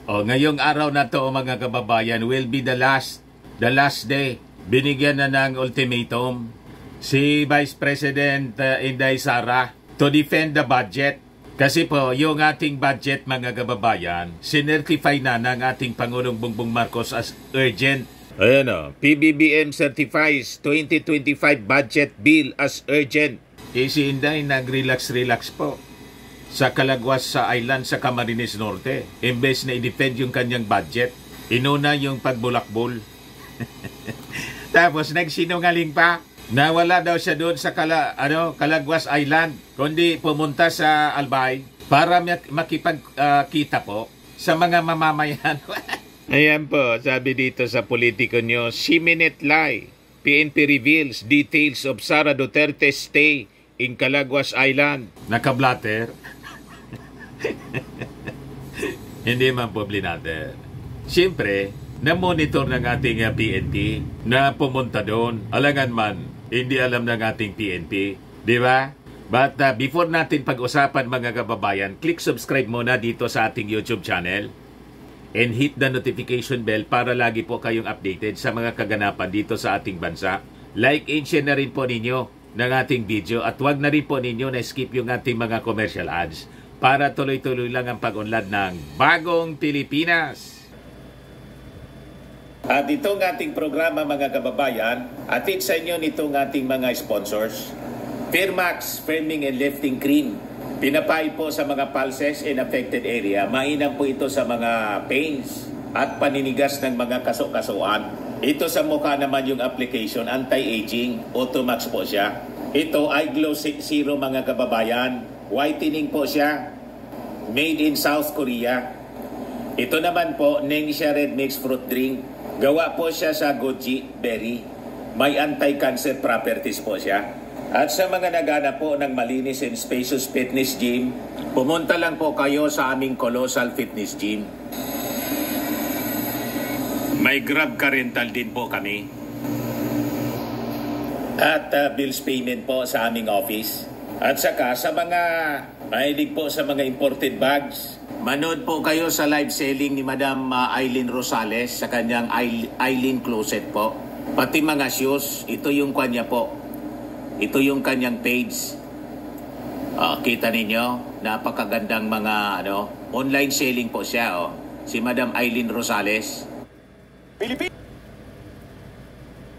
O, ngayong araw na to mga kababayan will be the last day. Binigyan na ng ultimatum si Vice President Inday Sara to defend the budget. Kasi po, yung ating budget mga kababayan, sinertify na ng ating Pangulong Bongbong Marcos as urgent. Ayan o, PBBM certifies 2025 budget bill as urgent. Si Inday nag-relax po sa Calaguas sa island sa Camarines Norte. Imbes na i-defend yung kanyang budget, inuna yung pagbulakbol. Tapos nagsinungaling pa na wala daw siya doon sa Calaguas Island, kundi pumunta sa Albay para makipagkita po sa mga mamamayan. Ayan po, sabi dito sa politiko nyo, 6-minute lie. PNP reveals details of Sara Duterte's stay in Calaguas Island. Nakablatter. Hindi man po blinatter. Siyempre, na-monitor ng ating PNP na pumunta doon. Alangan man, hindi alam ng ating PNP. Di ba? But before natin pag-usapan mga kababayan, click subscribe muna dito sa ating YouTube channel and hit the notification bell para lagi po kayong updated sa mga kaganapan dito sa ating bansa. Like and share na rin po ninyo ng ating video at huwag na rin po ninyo na skip yung ating mga commercial ads para tuloy-tuloy lang ang pag-unlad ng Bagong Pilipinas. At itong ating programa mga kababayan, atid sa inyo nitong ating mga sponsors. Firmax Firming and Lifting Cream. Pinapay po sa mga pulses in affected area. Mainam po ito sa mga pains at paninigas ng mga kaso-kasuan. Ito sa mukha naman yung application, anti-aging, Automax po siya. Ito ay Glow Zero mga kababayan. Whitening po siya. Made in South Korea. Ito naman po, Nengxia Red Mix Fruit Drink. Gawa po siya sa goji berry. May anti-cancer properties po siya. At sa mga nagana po ng malinis and spacious fitness gym, pumunta lang po kayo sa aming Colossal Fitness Gym. May Grab ka rental din po kami. At bills payment po sa aming office. At saka sa mga mahilig po sa mga imported bags, manood po kayo sa live selling ni Madam Aileen Rosales sa kanyang Aileen Closet po. Pati mga shoes, ito yung kanya po. Ito yung kanyang page. Kita ninyo, napakagandang mga online selling po siya. Si Madam Aileen Rosales.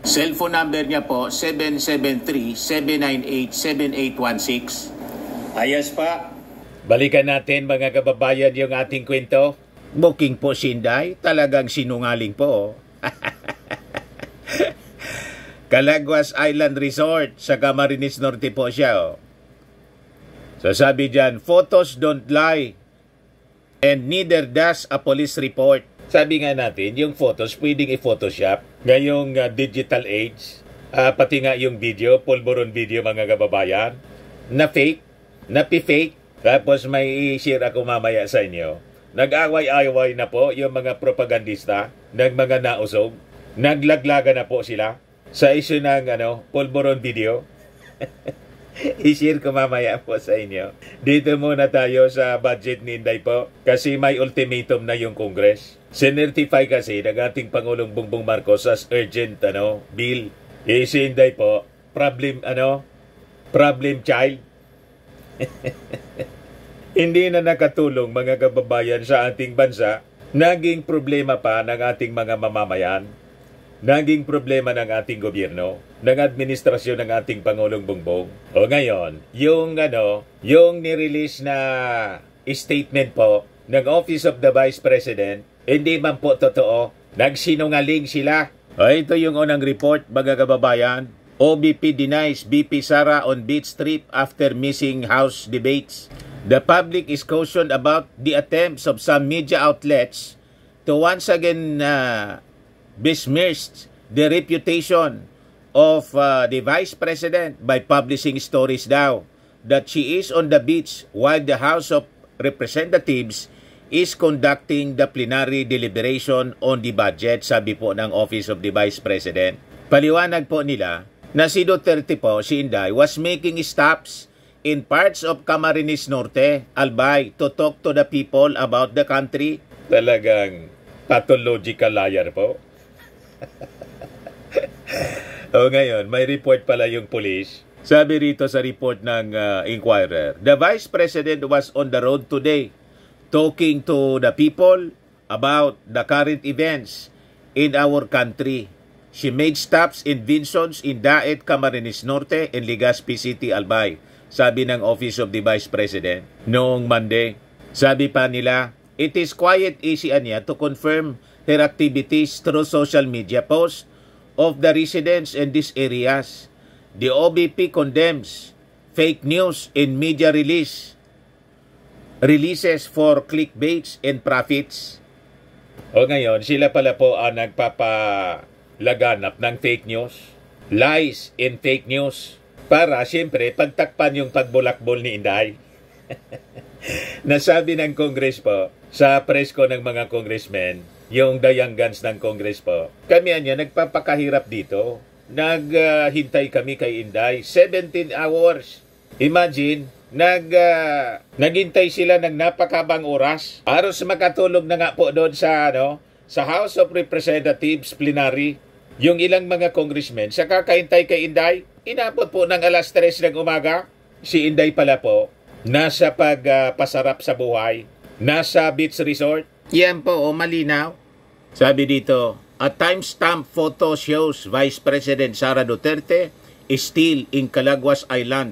Cellphone number niya po, 773-798-7816. Ayos pa. Balikan natin mga kababayan yung ating kwento. Booking po si Inday, talagang sinungaling po. Calaguas Island Resort sa Camarines Norte po siya. So sabi dyan, photos don't lie and neither does a police report. Sabi nga natin, yung photos pwedeng i-photoshop ngayong digital age. Pati nga yung video, pulburon video mga kababayan, na fake, na fake. Tapos may i-share ako mamaya sa inyo. Nag-away-away na po yung mga propagandista ng mga nausog. Naglaglaga na po sila sa issue ng pulburon video. I-share ko mamaya po sa inyo. Dito muna tayo sa budget ni Inday po kasi may ultimatum na yung Congress. Sinertify kasi ng ating Pangulong Bongbong Marcos as urgent bill. Si Inday po, problem child. Hindi na nakatulong mga kababayan sa ating bansa. Naging problema pa ng ating mga mamamayan. Naging problema ng ating gobyerno, ng administrasyon ng ating Pangulong Bongbong. O ngayon, yung nirelease na statement po ng Office of the Vice President, hindi man po totoo, nagsinungaling sila. O ito yung unang report, mga kababayan. OBP denies BP Sara on beach trip after missing House debates. The public is cautioned about the attempts of some media outlets to once again besmirched the reputation of the Vice President by publishing stories daw that she is on the beach while the House of Representatives is conducting the plenary deliberation on the budget, sabi po ng Office of the Vice President. Paliwanag po nila na si Duterte po, si Inday, was making stops in parts of Camarines Norte, Albay, to talk to the people about the country. Talagang pathological liar po. O ngayon, may report pala yung police. Sabi rito sa report ng Inquirer, the Vice President was on the road today talking to the people about the current events in our country. She made stops in Vinsons, Indaet, Camarines Norte, and Legazpi City, Albay. Sabi ng Office of the Vice President noong Monday. Sabi pa nila, it is quite easy anya to confirm her activities through social media posts of the residents in these areas. The OBP condemns fake news in media releases for clickbaits and profits. O ngayon, sila pala po ang nagpapalaganap ng fake news, lies and fake news, para siyempre pagtakpan yung pagbulakbol ni Inday. Nasabi ng Congress po, sa press ko ng mga congressmen, yung Dayangans ng Congress po, kami nagpapakahirap dito. Naghintay kami kay Inday 17 hours. Imagine, naghintay sila ng napakabang oras para makatulog na nga po doon sa House of Representatives plenary. Yung ilang mga congressmen sa kakahintay kay Inday, inabot po ng alas 3 ng umaga. Si Inday pala po nasa pagpasarap sa buhay, nasa beach resort. Yan po, malinaw. Sabi dito, a timestamp photo shows Vice President Sara Duterte is still in Calaguas Island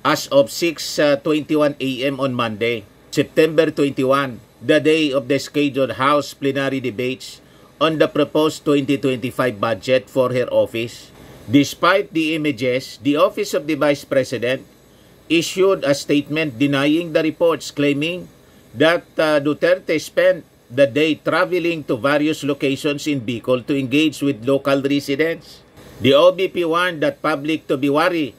as of 6:21 a.m. on Monday, September 21, the day of the scheduled House plenary debates on the proposed 2025 budget for her office. Despite the images, the Office of the Vice President issued a statement denying the reports, claiming that Duterte spent the day traveling to various locations in Bicol to engage with local residents. The OBP warned the public to be wary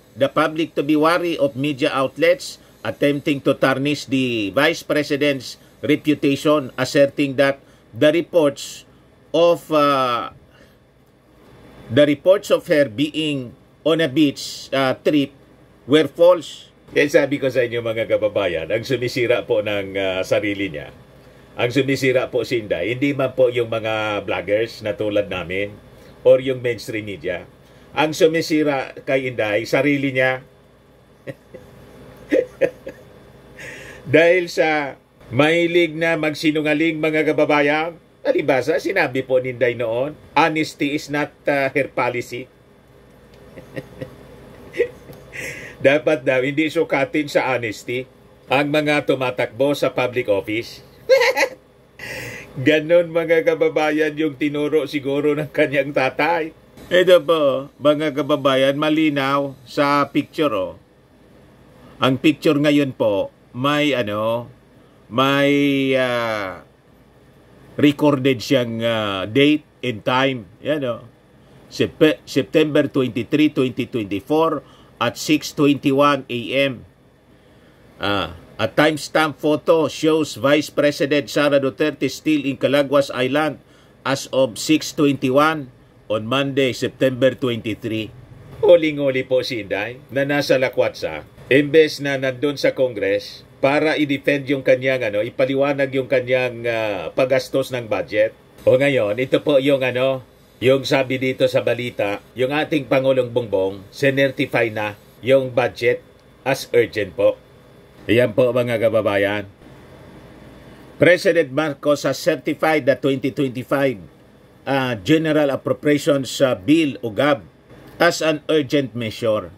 of media outlets attempting to tarnish the Vice President's reputation, asserting that the reports of her being on a beach trip were false. Kaya sabi ko sa inyo mga kababayan, ang sumisira po ng sarili niya, ang sumisira po si Inday, hindi man po yung mga vloggers na tulad namin or yung mainstream media. Ang sumisira kay Inday, sarili niya. Dahil sa mahilig na magsinungaling mga kababayan, alibasa, sinabi po ni Inday noon, honesty is not her policy. Dapat daw hindi sukatin sa honesty ang mga tumatakbo sa public office. Ganon mga kababayan yung tinuro siguro ng kanyang tatay. Ito po, mga kababayan, malinaw sa picture. Oh. Ang picture ngayon po, may recorded siyang date and time. Yan, September 23, 2024 at 6:21 a.m. A timestamp photo shows Vice President Sara Duterte still in Calaguas Island as of 6:21 on Monday, September 23. Huling-huli po si Inday na nasa Lakwatsa, imbes na nandun sa Congress para i-defend yung kanyang ipaliwanag yung kanyang paggastos ng budget. O ngayon, ito po yung yung sabi dito sa balita, yung ating Pangulong Bongbong, sinertify na yung budget as urgent po. Iyan po mga kababayan. President Marcos has certified the 2025 General Appropriations Bill o GAB as an urgent measure,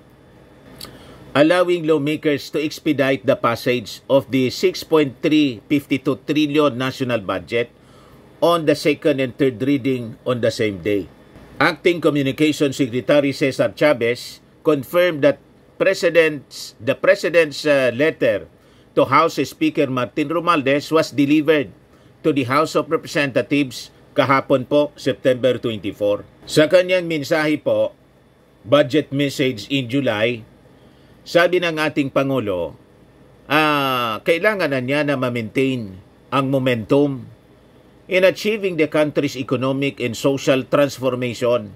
allowing lawmakers to expedite the passage of the 6.352 trillion national budget on the second and third reading on the same day. Acting Communications Secretary Cesar Chavez confirmed that the President's letter to House Speaker Martin Romualdez was delivered to the House of Representatives kahapon po, September 24. Sa kanyang mensahe po, budget message in July, sabi ng ating Pangulo, kailangan na niya na ma-maintain ang momentum in achieving the country's economic and social transformation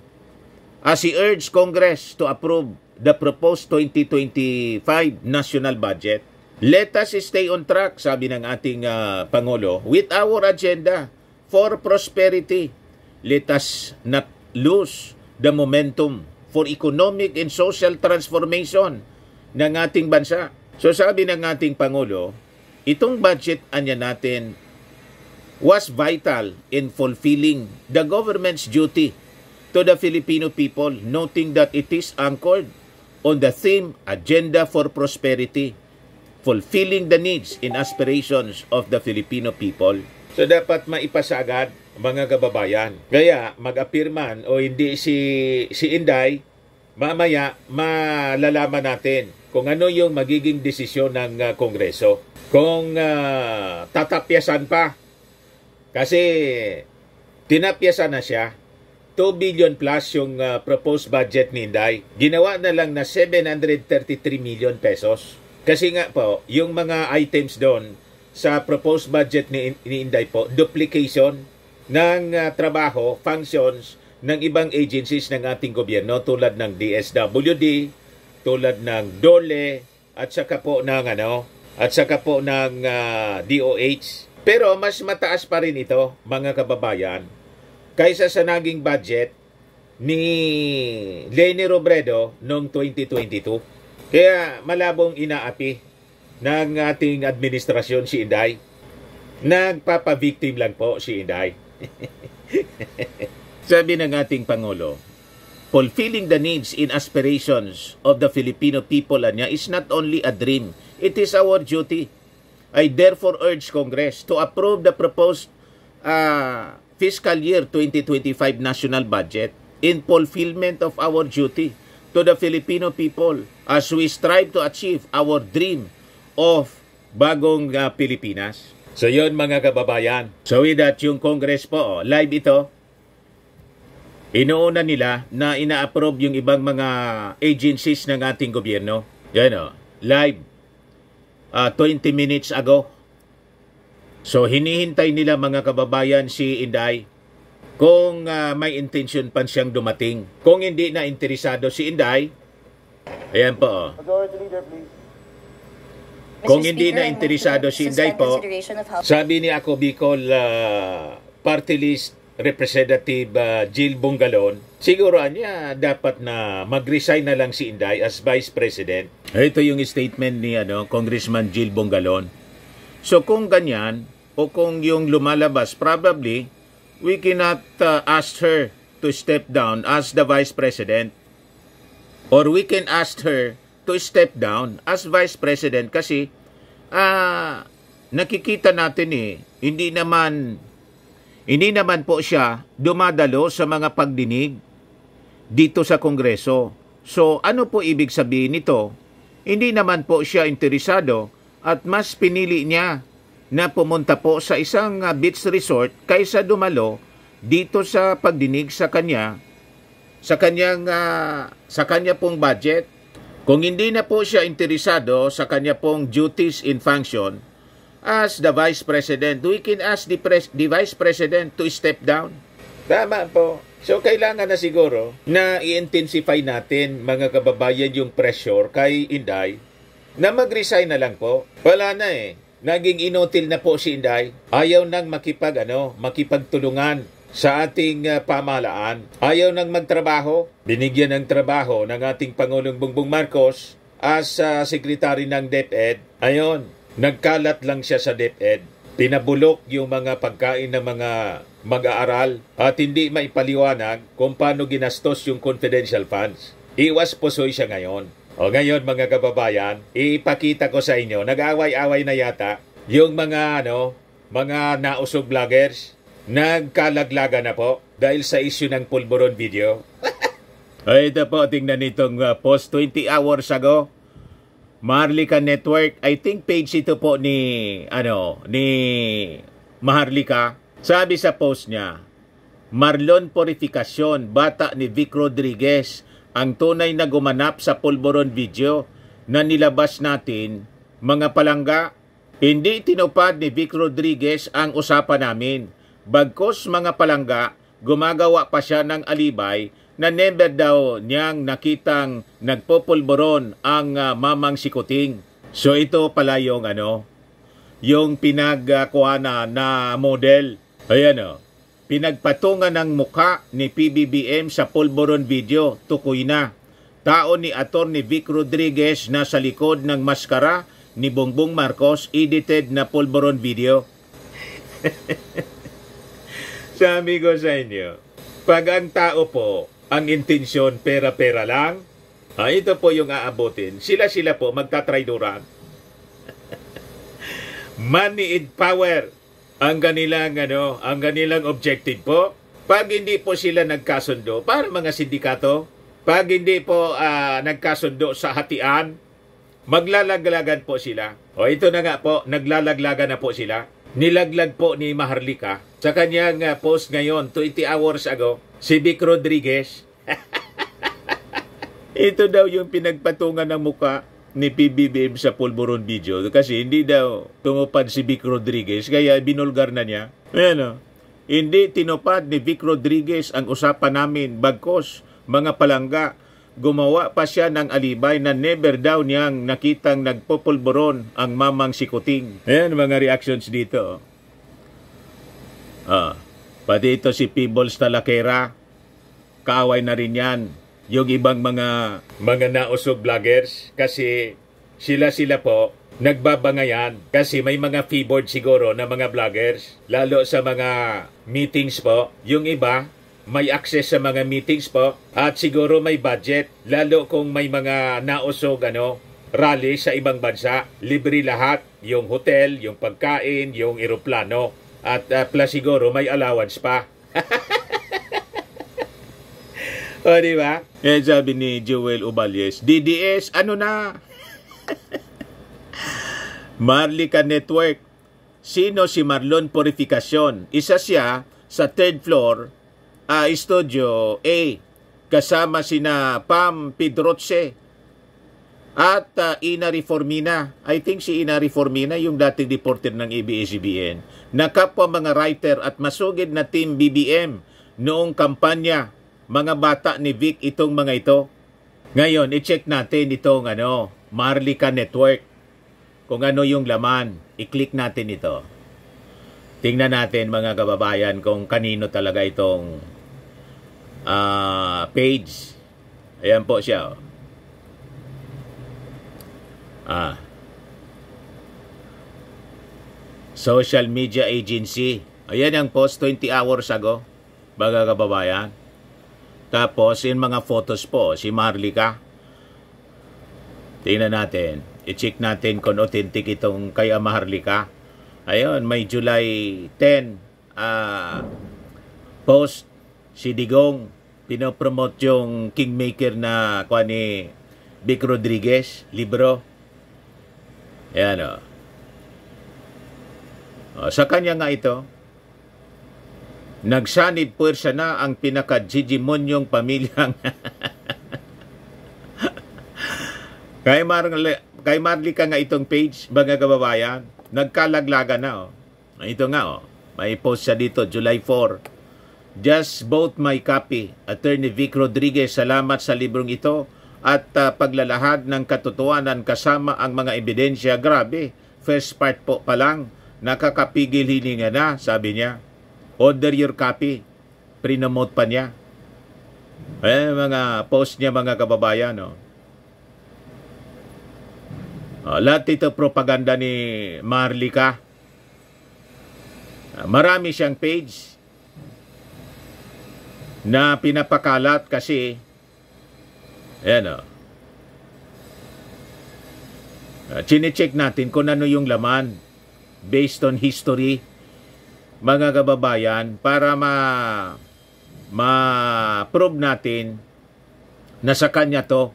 as he urged Congress to approve the proposed 2025 national budget. Let us stay on track, sabi ng ating Pangulo, with our agenda for prosperity. Let us not lose the momentum for economic and social transformation ng ating bansa. So sabi ng ating Pangulo, itong budget anya natin was vital in fulfilling the government's duty to the Filipino people, noting that it is anchored on the theme Agenda for Prosperity, fulfilling the needs and aspirations of the Filipino people. So dapat maipasagad, mga kababayan. Kaya mag-apirman o hindi si Inday, mamaya malalaman natin kung ano yung magiging desisyon ng Kongreso. Kung tatapyasan pa, kasi tinapyasan na siya, 2 billion plus yung proposed budget ni Inday. Ginawa na lang na 733 million pesos. Kasi nga po, yung mga items doon sa proposed budget ni Inday po, duplication ng trabaho, functions ng ibang agencies ng ating gobyerno tulad ng DSWD, tulad ng DOLE, at saka po ng DOH. Pero mas mataas pa rin ito, mga kababayan, kaysa sa naging budget ni Leni Robredo noong 2022. Kaya malabong inaapi ng ating administrasyon si Inday. Nagpapabiktim lang po si Inday. Sabi ng ating Pangulo, fulfilling the needs and aspirations of the Filipino people anya is not only a dream, it is our duty. I therefore urge Congress to approve the proposed fiscal year 2025 national budget in fulfillment of our duty to the Filipino people as we strive to achieve our dream of bagong Pilipinas. So yun, mga kababayan. So with that, yung Congress po, live ito. Inuuna nila na ina-approve yung ibang mga agencies ng ating gobyerno. Yan live. 20 minutes ago. So hinihintay nila, mga kababayan, si Inday kung may intention pa siyang dumating. Kung hindi na interesado si Inday, ayan po. Majority Leader, please. Kung hindi na interesado si Inday po, sabi ni Ako Bicol Party List Representative Jill Bungalon, siguro niya dapat na mag-resign na lang si Inday as Vice President. Ito yung statement ni Congressman Jill Bungalon. So kung ganyan, o kung yung lumalabas, probably, we cannot ask her to step down as the Vice President. Or we can ask her to step down as Vice President kasi nakikita natin hindi naman po siya dumadalo sa mga pagdinig dito sa Kongreso. So ano po ibig sabihin nito? Hindi naman po siya interesado at mas pinili niya na pumunta po sa isang beach resort kaysa dumalo dito sa pagdinig sa kanya sa kanya pong budget. Kung hindi na po siya interesado sa kanya pong duties in function as the Vice President, we can ask the Vice President to step down. Tama po. So kailangan na siguro na i-intensify natin, mga kababayan, yung pressure kay Inday na mag-resign na lang po. Wala na Naging inutil na po si Inday. Ayaw nang makipagtulungan sa ating pamahalaan. Ayaw nang magtrabaho. Binigyan ng trabaho ng ating Pangulong Bongbong Marcos as Secretary ng DepEd. Ayon, nagkalat lang siya sa DepEd. Pinabulok yung mga pagkain ng mga mag-aaral at hindi maipaliwanag kung paano ginastos yung confidential funds. Iwas pusoy siya ngayon. O ngayon, mga kababayan, ipakita ko sa inyo, nag-away-away na yata yung mga nausog vloggers. Nagkalaglaga na po dahil sa issue ng pulburon video. Ito po, tingnan itong post 20 hours ago. Maharlika Network, I think page ito po ni Maharlika. Sabi sa post niya, Marlon Purificacion, bata ni Vic Rodriguez, ang tunay na gumanap sa pulburon video na nilabas natin, mga palangga. Hindi tinupad ni Vic Rodriguez ang usapan namin. Bagkus, mga palangga, gumagawa pa siya ng alibay na never daw niyang nakitang nagpopulburon ang mamang si Kuting. So ito pala yung yung pinagkuha na model. Ayan pinagpatungan ng muka ni PBBM sa pulburon video. Tukoy na. Tao ni Atty. Vic Rodriguez na sa likod ng maskara ni Bongbong Marcos, edited na pulburon video. Sabi ko sa inyo, pag ang tao po, ang intensyon pera-pera lang, ito po yung aabutin. Sila po magtatrayduran. Money and power ang kanilang objective po. Pag hindi po sila nagkasundo, para mga sindikato, pag hindi po nagkasundo sa hatian, maglalaglagan po sila. O ito na nga po, naglalaglagan na po sila. Nilaglag po ni Maharlika sa kanyang post ngayon, 20 hours ago, si Vic Rodriguez. Ito daw yung pinagpatungan ng muka ni PBBM sa pulburon video kasi hindi daw tumupad si Vic Rodriguez kaya binulgar na niya. Ayan hindi tinupad ni Vic Rodriguez ang usapan namin bagkos mga palangga. Gumawa pa siya ng alibay na never daw niyang nakitang nagpupulburon ang mamang si Kuting. Ayan mga reactions dito. Pati ito si Peebles Talakera, kaaway na rin yan. Yung ibang mga nausog vloggers kasi sila po nagbabangayan kasi may mga fee-board siguro na mga vloggers lalo sa mga meetings po. Yung iba may access sa mga meetings po at siguro may budget lalo kung may mga nausog rally sa ibang bansa. Libre lahat, yung hotel, yung pagkain, yung eroplano at plus siguro may allowance pa. O, diba? Sabi ni Joel Uballes, DDS, ano na? Maharlika Network. Sino si Marlon Purificacion? Isa siya sa third floor, Studio A. Kasama sina Pam Pedroche at Ina Reformina. I think si Ina Reformina yung dating reporter ng ABS-CBN. Nakapwa mga writer at masugid na team BBM noong kampanya. Mga bata ni Vic itong mga ito. Ngayon, i-check natin itong Maharlika Network. Kung ano yung laman, i-click natin ito. Tingnan natin mga kababayan kung kanino talaga itong page. Ayan po siya. Social Media Agency. Ayan ang post 20 hours ago, mga kababayan. Tapos, yung mga photos po, si Maharlika. Tingnan natin. I-check natin kung authentic itong kay Maharlika. Ayun, may July 10 post. Si Digong, pinopromote yung Kingmaker na ni Vic Rodriguez, libro. Ayan sa kanya nga ito, nagsanib puwersa na ang pinaka-jijimonyong pamilyang kay Maharlika nga itong page, mga kababayan, nagkalaglaga na. Ito nga may post siya dito, July 4. Just bought my copy. Attorney Vic Rodriguez, salamat sa librong ito at paglalahad ng katotohanan kasama ang mga ebidensya. Grabe, first part po pa lang, nakakapigil hininga na, sabi niya. Order your copy. Prinomote pa niya. Mga post niya, mga kababayan. Lahat ito propaganda ni Maharlika. Marami siyang page na pinapakalat kasi chine-check natin kung ano yung laman based on history, mga kababayan, para ma-prove natin na sa kanya to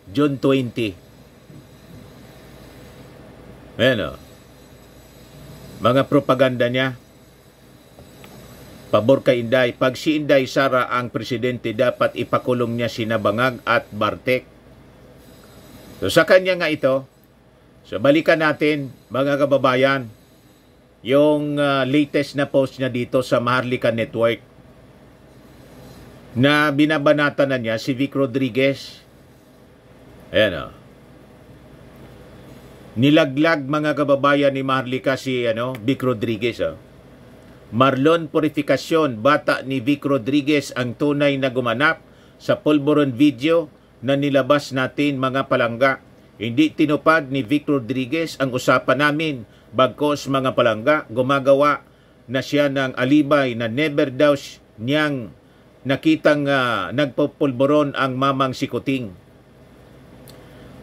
June 20. Mga propaganda niya. Pabor kay Inday. Pag si Inday Sara ang presidente, dapat ipakulong niya sina Bangag at Bartek. So sa kanya nga ito. So balikan natin, mga kababayan, yung latest na post niya dito sa Maharlika Network na binabanatan na niya si Vic Rodriguez. Nilaglag mga kababayan ni Maharlika si Vic Rodriguez. Marlon Purificacion, bata ni Vic Rodriguez ang tunay na gumanap sa pulburon video na nilabas natin mga palangga. Hindi tinupad ni Vic Rodriguez ang usapan namin, bagkos mga palangga gumagawa na siya ng alibay na never daw niyang nakitang nagpupulburon ang mamang si Kuting.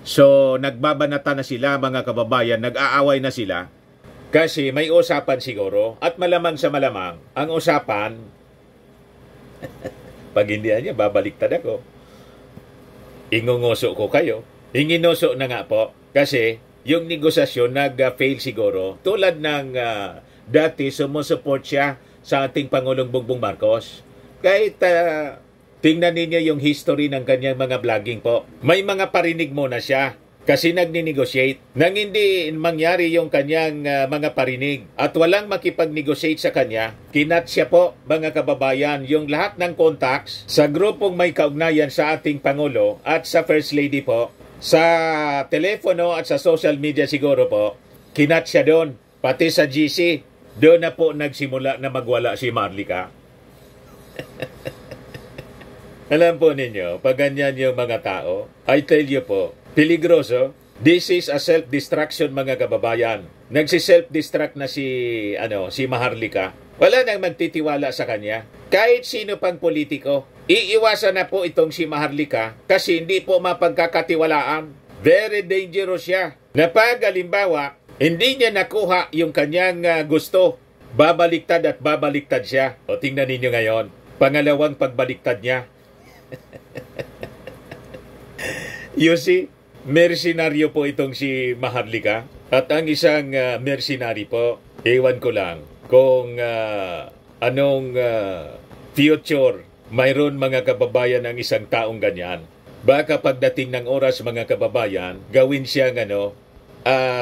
So nagbabanata na sila mga kababayan, nag-aaway na sila. Kasi may usapan siguro at malamang sa malamang ang usapan pag hindi niya babaliktad ako. Ingunguso ko kayo. Inginuso na nga po kasi yung negosasyon nag-fail siguro. Tulad ng dati sumusupport siya sa ating Pangulong Bongbong Marcos. Kahit tingnan ninyo yung history ng kanyang mga vlogging po. May mga parinig muna siya. Kasi nagni-negotiate. Nang hindi mangyari yung kanyang mga parinig at walang makipag-negotiate sa kanya, kinat siya po, mga kababayan, yung lahat ng contacts sa grupong may kaugnayan sa ating Pangulo at sa First Lady po, sa telepono at sa social media siguro po, kinat siya doon. Pati sa GC, doon na po nagsimula na magwala si Maharlika. Alam po ninyo, pag ganyan yung mga tao, I tell you po, peligroso. This is a self-destruction mga kababayan. Nagsi-self-destruct na si Maharlika. Wala nang magtitiwala sa kanya. Kahit sino pang politiko, iiwasan na po itong si Maharlika kasi hindi po mapagkakatiwalaan. Very dangerous siya. Na pag halimbawa, hindi niya nakuha yung kanyang gusto, babaliktad at babaliktad siya. O tingnan ninyo ngayon, pangalawang pagbaliktad niya. You see, mercenaryo po itong si Maharlika. At ang isang mercenary po, ewan ko lang kung anong future mayroon mga kababayan ng isang taong ganyan. Baka pagdating ng oras mga kababayan, gawin siyang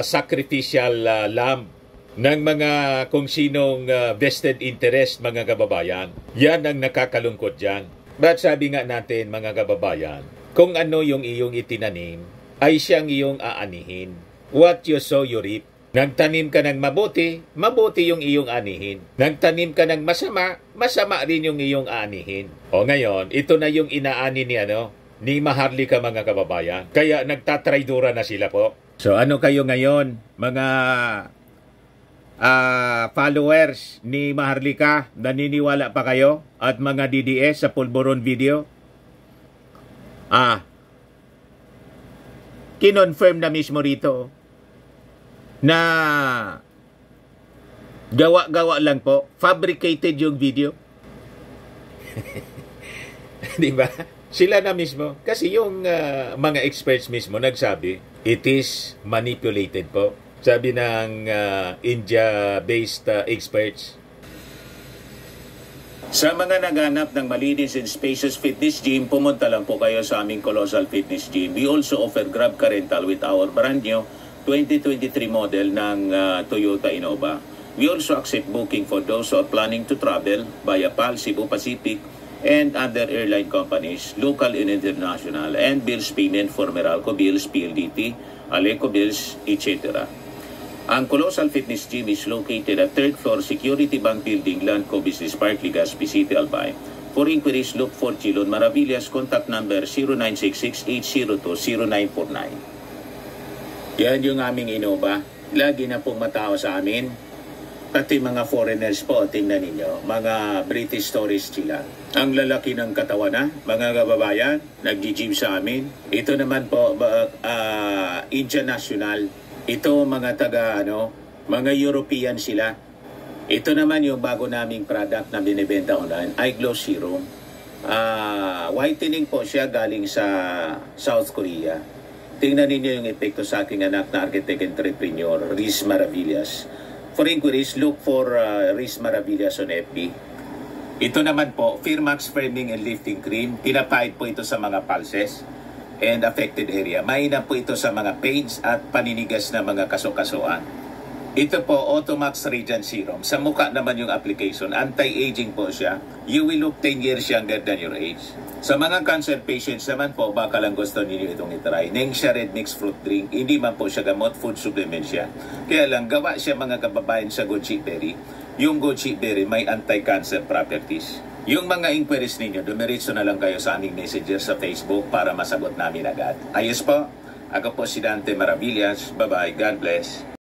sacrificial lamb ng mga kung sinong vested interest mga kababayan. Yan ang nakakalungkot dyan. But sabi nga natin mga kababayan, kung ano yung iyong itinanim, ay siyang iyong aanihin. What you sow, you reap. Nagtanim ka ng mabuti, mabuti yung iyong anihin. Nagtanim ka ng masama, masama rin yung iyong aanihin. O ngayon, ito na yung inaani ni Maharlika mga kababayan. Kaya nagtatraidura na sila po. So ano kayo ngayon, mga followers ni Maharlika, naniniwala pa kayo? At mga DDS sa pulburon video? Kinonfirm na mismo rito na gawa-gawa lang po, fabricated yung video. Di ba? Sila na mismo. Kasi yung mga experts mismo nagsabi, it is manipulated po. Sabi ng India-based experts. Sa mga naghanap ng malinis and spacious fitness gym, pumunta lang po kayo sa aming Colossal Fitness Gym. We also offer Grab Car Rental with our brand new 2023 model ng Toyota Innova. We also accept booking for those who are planning to travel via PAL, Cebu Pacific, and other airline companies, local and international, and bills payment for Meralco Bills, PLDT, Aleco Bills, etc. Ang Colossal Fitness Gym is located at 3rd floor Security Bank Building, Landco Business Park, Legazpi City, Albay. For inquiries, look for Chilon Maravillas. Contact number 0966-802-0949. Yan yung aming Innova. Lagi na pong matao sa amin. Pati mga foreigners po, tingnan ninyo. Mga British tourists sila. Ang lalaki ng katawan na, mga kababayan, nag-gym sa amin. Ito naman po, Indian National. Ito mga mga European sila. Ito naman yung bago naming product na binibenta online, Eye Glow Serum. Whitening po siya galing sa South Korea. Tingnan ninyo yung epekto sa aking anak na architect entrepreneur, Riz Maravillas. For inquiries, look for Riz Maravillas on FB. Ito naman po, Firmax Firming and Lifting Cream. Pinapahid po ito sa mga pulses and affected area. Mahina po ito sa mga pains at paninigas na mga kasukasuan. Ito po, Automax Radiant Serum. Sa mukha naman yung application. Anti-aging po siya. You will look 10 years younger than your age. Sa mga cancer patients naman po, baka lang gusto ninyo itong itry. Nengxia Red Mixed Fruit Drink. Hindi man po siya gamot, food supplement siya. Kaya lang, gawa siya mga kababayan sa goji berry. Yung goji berry may anti-cancer properties. Yung mga inquiries ninyo, dumiritso na lang kayo sa aming messenger sa Facebook para masagot namin agad. Ayos po. Ako po si Dante Maravillas. Bye-bye. God bless.